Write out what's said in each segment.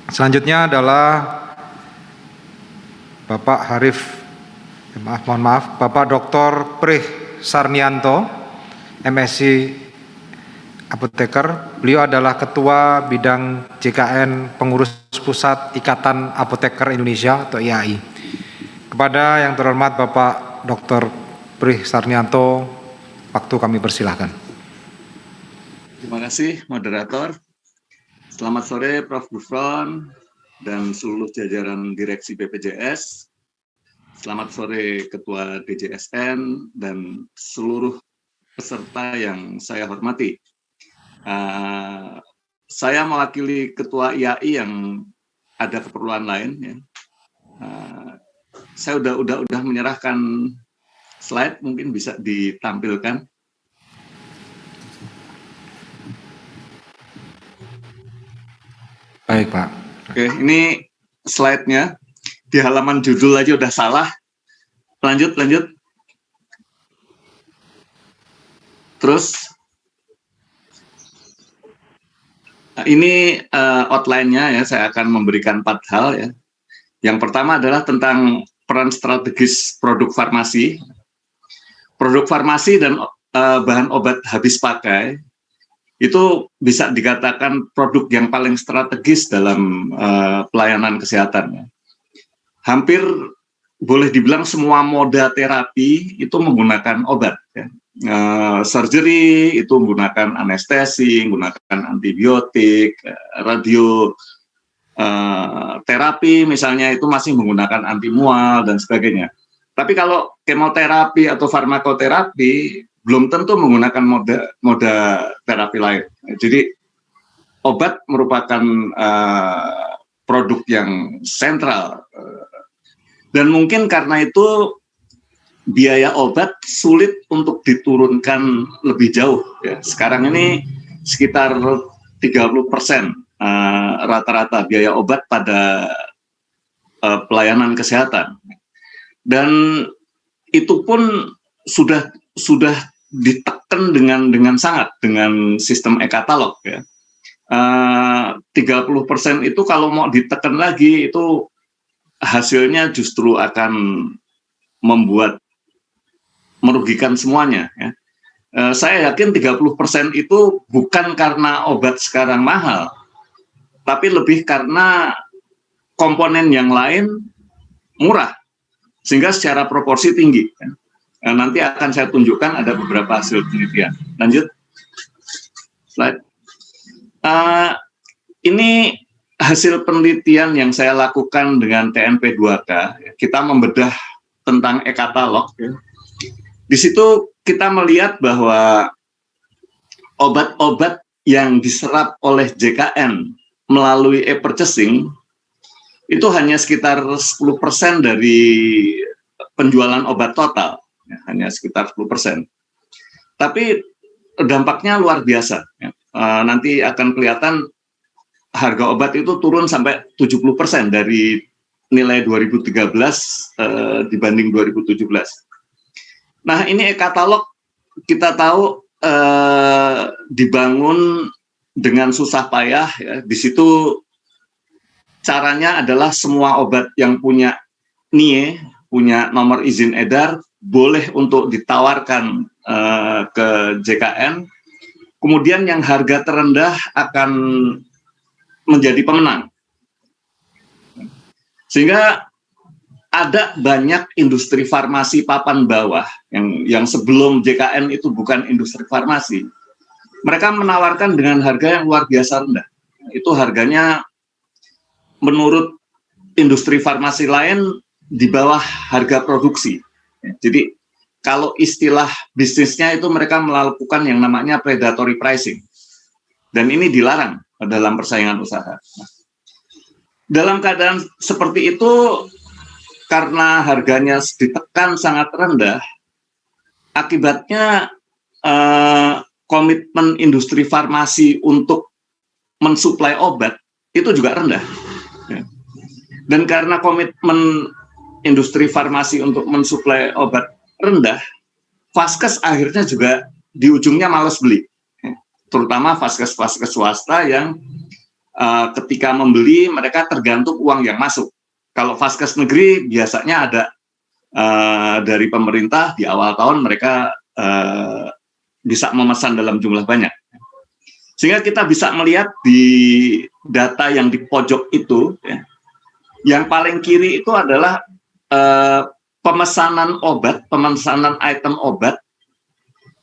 Selanjutnya adalah Bapak Bapak Dr. Prih Sarnianto, MSc Apoteker. Beliau adalah Ketua Bidang JKN Pengurus Pusat Ikatan Apoteker Indonesia atau IAI. Kepada yang terhormat Bapak Dr. Prih Sarnianto, waktu kami persilahkan. Terima kasih, moderator. Selamat sore, Prof. Gufron dan seluruh jajaran Direksi BPJS. Selamat sore, Ketua DJSN dan seluruh peserta yang saya hormati. Saya mewakili Ketua IAI yang ada keperluan lain. Ya. Saya udah menyerahkan slide, mungkin bisa ditampilkan. Baik, Pak. Oke, ini slide-nya. Di halaman judul aja udah salah. Lanjut. Terus, ini outline-nya ya, saya akan memberikan 4 hal ya. Yang pertama adalah tentang peran strategis produk farmasi. Produk farmasi dan bahan obat habis pakai itu bisa dikatakan produk yang paling strategis dalam pelayanan kesehatan. Hampir boleh dibilang semua moda terapi itu menggunakan obat. Ya. Surgery itu menggunakan anestesi, menggunakan antibiotik, radio terapi misalnya itu masih menggunakan antimual dan sebagainya. Tapi kalau kemoterapi atau farmakoterapi belum tentu menggunakan moda terapi lain. Jadi obat merupakan produk yang sentral dan mungkin karena itu biaya obat sulit untuk diturunkan lebih jauh. Ya. Sekarang ini sekitar 30% rata-rata biaya obat pada pelayanan kesehatan. Dan itu pun sudah ditekan dengan sangat dengan sistem e-katalog ya. 30% itu kalau mau ditekan lagi itu hasilnya justru akan merugikan semuanya ya. Saya yakin 30% itu bukan karena obat sekarang mahal, tapi lebih karena komponen yang lain murah sehingga secara proporsi tinggi ya. Nanti akan saya tunjukkan ada beberapa hasil penelitian. Lanjut. Slide. Ini hasil penelitian yang saya lakukan dengan TNP2K. Kita membedah tentang e-katalog. Ya. Di situ kita melihat bahwa obat-obat yang diserap oleh JKN melalui e-purchasing itu hanya sekitar 10% dari penjualan obat total. Ya, hanya sekitar 10%. Tapi dampaknya luar biasa. Ya. Nanti akan kelihatan harga obat itu turun sampai 70% dari nilai 2013 dibanding 2017. Nah, ini e-katalog kita tahu dibangun dengan susah payah. Ya. Di situ caranya adalah semua obat yang punya NIE, punya nomor izin edar, boleh untuk ditawarkan ke JKN, kemudian yang harga terendah akan menjadi pemenang. Sehingga ada banyak industri farmasi papan bawah yang sebelum JKN itu bukan industri farmasi. Mereka menawarkan dengan harga yang luar biasa rendah. Itu harganya menurut industri farmasi lain di bawah harga produksi. Jadi kalau istilah bisnisnya itu mereka melakukan yang namanya predatory pricing. Dan ini dilarang dalam persaingan usaha. Dalam keadaan seperti itu, karena harganya ditekan sangat rendah, akibatnya komitmen industri farmasi untuk mensuplai obat itu juga rendah. Dan karena komitmen industri farmasi untuk mensuplai obat rendah, vaskes akhirnya juga di ujungnya malas beli, terutama vaskes-vaskes swasta yang ketika membeli mereka tergantung uang yang masuk. Kalau vaskes negeri biasanya ada dari pemerintah di awal tahun mereka bisa memesan dalam jumlah banyak. Sehingga kita bisa melihat di data yang di pojok itu, ya, yang paling kiri itu adalah pemesanan item obat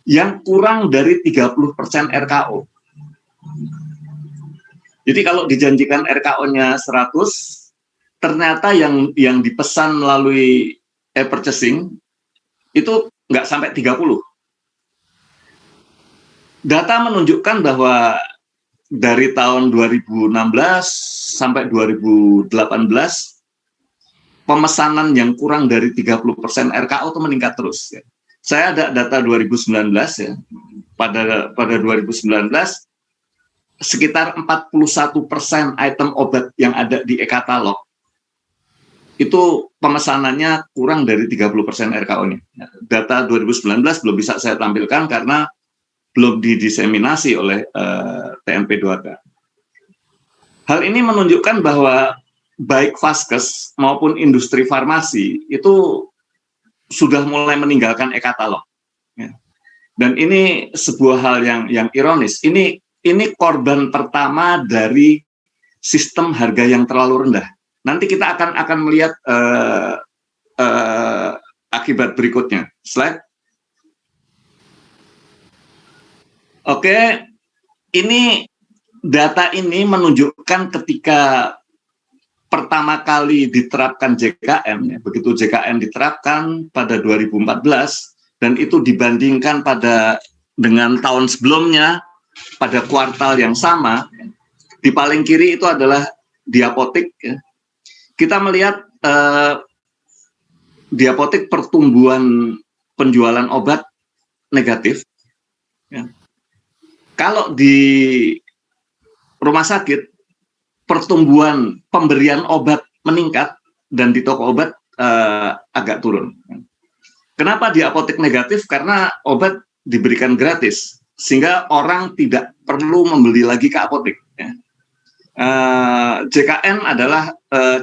yang kurang dari 30% RKO. Jadi kalau dijanjikan RKO-nya 100, ternyata yang dipesan melalui e-purchasing itu nggak sampai 30. Data menunjukkan bahwa dari tahun 2016 sampai 2018, pemesanan yang kurang dari 30% RKO itu meningkat terus. Ya. Saya ada data 2019 ya. Pada 2019 sekitar 41% item obat yang ada di e-katalog itu pemesanannya kurang dari 30% RKO-nya. Data 2019 belum bisa saya tampilkan karena belum didiseminasi oleh TNP 2K. Hal ini menunjukkan bahwa baik vaskes maupun industri farmasi itu sudah mulai meninggalkan e-katalog. Ya. Dan ini sebuah hal yang ironis. Ini korban pertama dari sistem harga yang terlalu rendah. Nanti kita akan melihat akibat berikutnya. Slide. Oke, ini data ini menunjukkan ketika pertama kali diterapkan JKN, ya, begitu JKN diterapkan pada 2014 dan itu dibandingkan dengan tahun sebelumnya pada kuartal yang sama, di paling kiri itu adalah diapotik. Ya. Kita melihat diapotik pertumbuhan penjualan obat negatif. Ya. Kalau di rumah sakit, pertumbuhan pemberian obat meningkat dan di toko obat agak turun. Kenapa di apotek negatif? Karena obat diberikan gratis, sehingga orang tidak perlu membeli lagi ke apotek. Ya. JKN adalah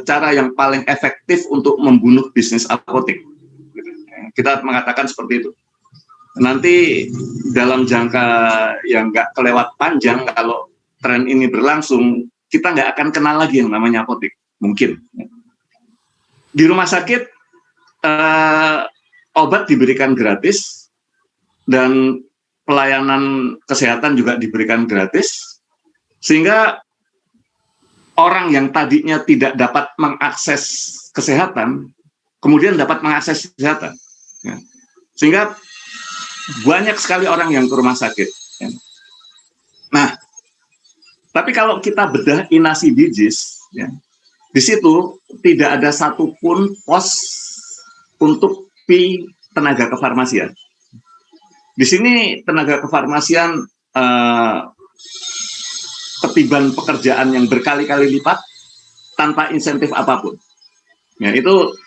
cara yang paling efektif untuk membunuh bisnis apotek. Kita mengatakan seperti itu. Nanti dalam jangka yang nggak kelewat panjang, kalau tren ini berlangsung, kita nggak akan kenal lagi yang namanya apotek, mungkin. Di rumah sakit, obat diberikan gratis, dan pelayanan kesehatan juga diberikan gratis, sehingga orang yang tadinya tidak dapat mengakses kesehatan, kemudian dapat mengakses kesehatan. Ya. Sehingga banyak sekali orang yang ke rumah sakit. Ya. Nah, tapi kalau kita bedah inasi digis, ya, di situ tidak ada satupun pos untuk fee tenaga kefarmasian. Di sini tenaga kefarmasian ketiban pekerjaan yang berkali-kali lipat tanpa insentif apapun. Ya, itu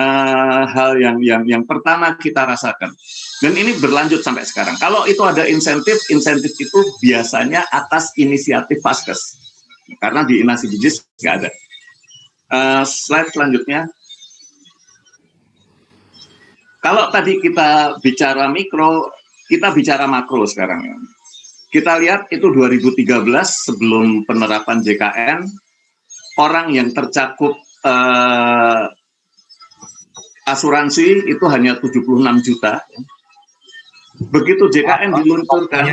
hal yang pertama kita rasakan. Dan ini berlanjut sampai sekarang. Kalau itu ada insentif itu biasanya atas inisiatif vaskes. Karena di inasi digis nggak ada. Slide selanjutnya. Kalau tadi kita bicara mikro, kita bicara makro sekarang. Kita lihat itu 2013 sebelum penerapan JKN, orang yang tercakup asuransi itu hanya 76 juta. Begitu JKN diluncurkan,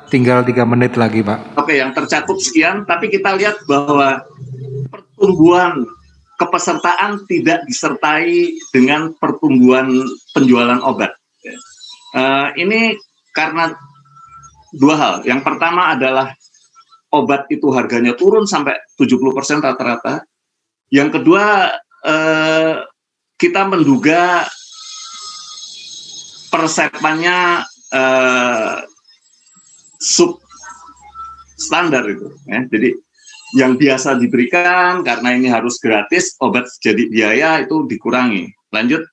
tinggal 3 menit lagi, Pak. Oke, yang tercakup sekian, tapi kita lihat bahwa pertumbuhan kepesertaan tidak disertai dengan pertumbuhan penjualan obat. Ini karena dua hal. Yang pertama adalah obat itu harganya turun sampai 70% rata-rata. Yang kedua, kita menduga persepannya substandar itu. Ya. Jadi yang biasa diberikan karena ini harus gratis, obat jadi biaya itu dikurangi. Lanjut.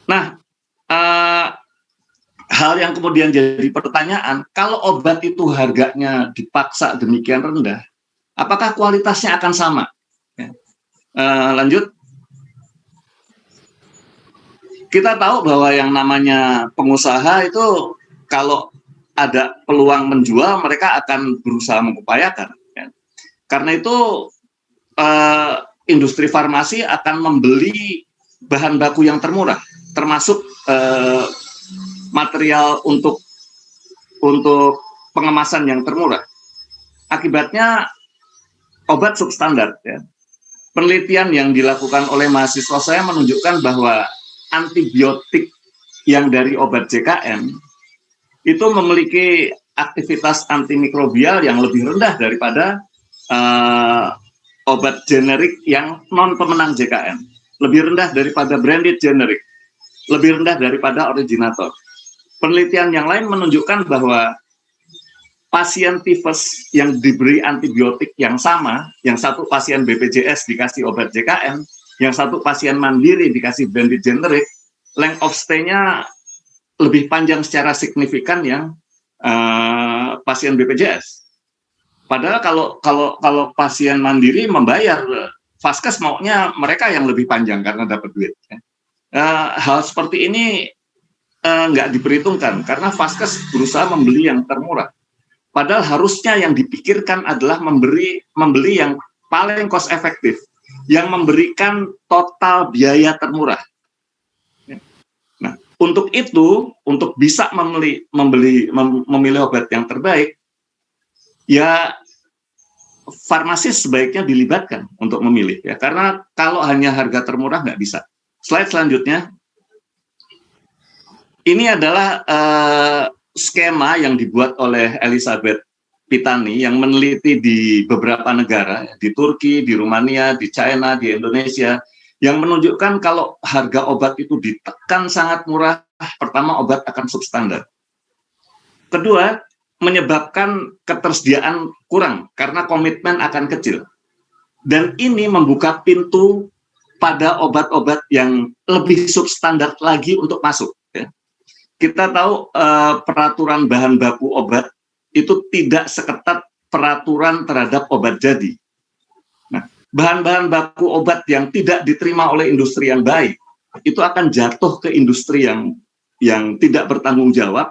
Nah, hal yang kemudian jadi pertanyaan, kalau obat itu harganya dipaksa demikian rendah, apakah kualitasnya akan sama? Ya. Lanjut. Kita tahu bahwa yang namanya pengusaha itu kalau ada peluang menjual, mereka akan berusaha mengupayakan. Ya. Karena itu industri farmasi akan membeli bahan baku yang termurah, termasuk material untuk pengemasan yang termurah. Akibatnya obat substandar. Ya. Penelitian yang dilakukan oleh mahasiswa saya menunjukkan bahwa antibiotik yang dari obat JKN itu memiliki aktivitas antimikrobial yang lebih rendah daripada obat generik yang non pemenang JKN, lebih rendah daripada branded generik, lebih rendah daripada originator. Penelitian yang lain menunjukkan bahwa pasien tifus yang diberi antibiotik yang sama, yang satu pasien BPJS dikasih obat JKN, yang satu pasien mandiri dikasih branded generik, length of stay-nya lebih panjang secara signifikan yang pasien BPJS. Padahal kalau pasien mandiri membayar, Vaskes maunya mereka yang lebih panjang karena dapat duit. Hal seperti ini nggak diperhitungkan karena Vaskes berusaha membeli yang termurah. Padahal harusnya yang dipikirkan adalah membeli yang paling cost efektif, yang memberikan total biaya termurah. Nah, untuk itu, untuk bisa memilih obat yang terbaik, ya farmasis sebaiknya dilibatkan untuk memilih, ya. Karena kalau hanya harga termurah nggak bisa. Slide selanjutnya. Ini adalah skema yang dibuat oleh Elizabeth Pitani yang meneliti di beberapa negara, di Turki, di Rumania, di China, di Indonesia, yang menunjukkan kalau harga obat itu ditekan sangat murah, pertama obat akan substandar. Kedua, menyebabkan ketersediaan kurang karena komitmen akan kecil. Dan ini membuka pintu pada obat-obat yang lebih substandar lagi untuk masuk. Ya. Kita tahu peraturan bahan baku obat itu tidak seketat peraturan terhadap obat jadi. Nah, bahan-bahan baku obat yang tidak diterima oleh industri yang baik, itu akan jatuh ke industri yang tidak bertanggung jawab,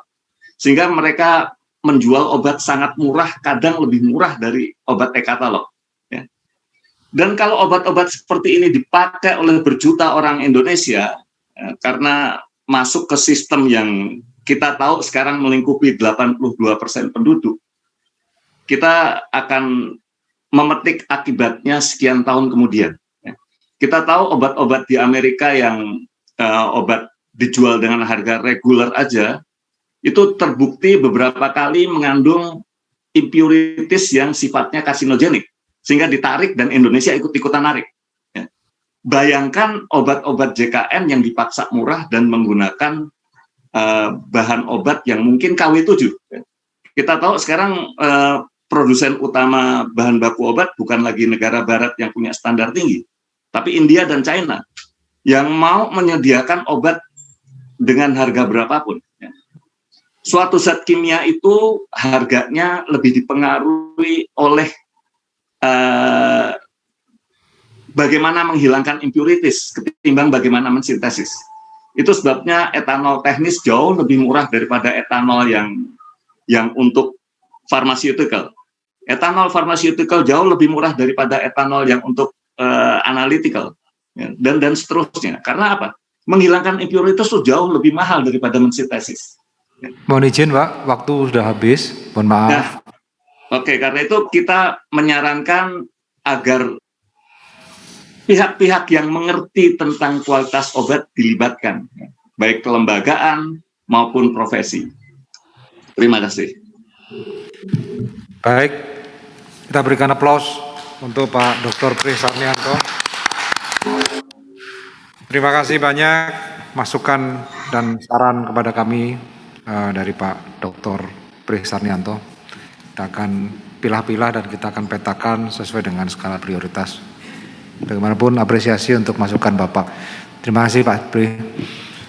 sehingga mereka menjual obat sangat murah, kadang lebih murah dari obat e-katalog. Ya. Dan kalau obat-obat seperti ini dipakai oleh berjuta orang Indonesia, karena masuk ke sistem yang kita tahu sekarang melingkupi 82% penduduk, kita akan memetik akibatnya sekian tahun kemudian. Kita tahu obat-obat di Amerika yang obat dijual dengan harga reguler aja, itu terbukti beberapa kali mengandung impurities yang sifatnya karsinogenik, sehingga ditarik dan Indonesia ikut-ikutan narik. Bayangkan obat-obat JKN yang dipaksa murah dan menggunakan bahan obat yang mungkin KW7. Kita tahu sekarang produsen utama bahan baku obat bukan lagi negara barat yang punya standar tinggi, tapi India dan China yang mau menyediakan obat dengan harga berapapun. Suatu zat kimia itu harganya lebih dipengaruhi oleh bagaimana menghilangkan impurities ketimbang bagaimana mensintesis. Itu sebabnya etanol teknis jauh lebih murah daripada etanol yang untuk pharmaceutical. Etanol pharmaceutical jauh lebih murah daripada etanol yang untuk analytical, ya, dan seterusnya. Karena apa? Menghilangkan impurities itu jauh lebih mahal daripada mensintesis. Ya. Mohon izin, Pak, waktu sudah habis. Mohon maaf. Nah, oke, karena itu kita menyarankan agar pihak-pihak yang mengerti tentang kualitas obat dilibatkan, baik kelembagaan maupun profesi. Terima kasih. Baik, kita berikan aplaus untuk Pak Dr. Pri Sarnianto. Terima kasih banyak masukan dan saran kepada kami dari Pak Dr. Pri Sarnianto. Kita akan pilah-pilah dan kita akan petakan sesuai dengan skala prioritas. Bagaimanapun apresiasi untuk masukan Bapak. Terima kasih Pak Pri.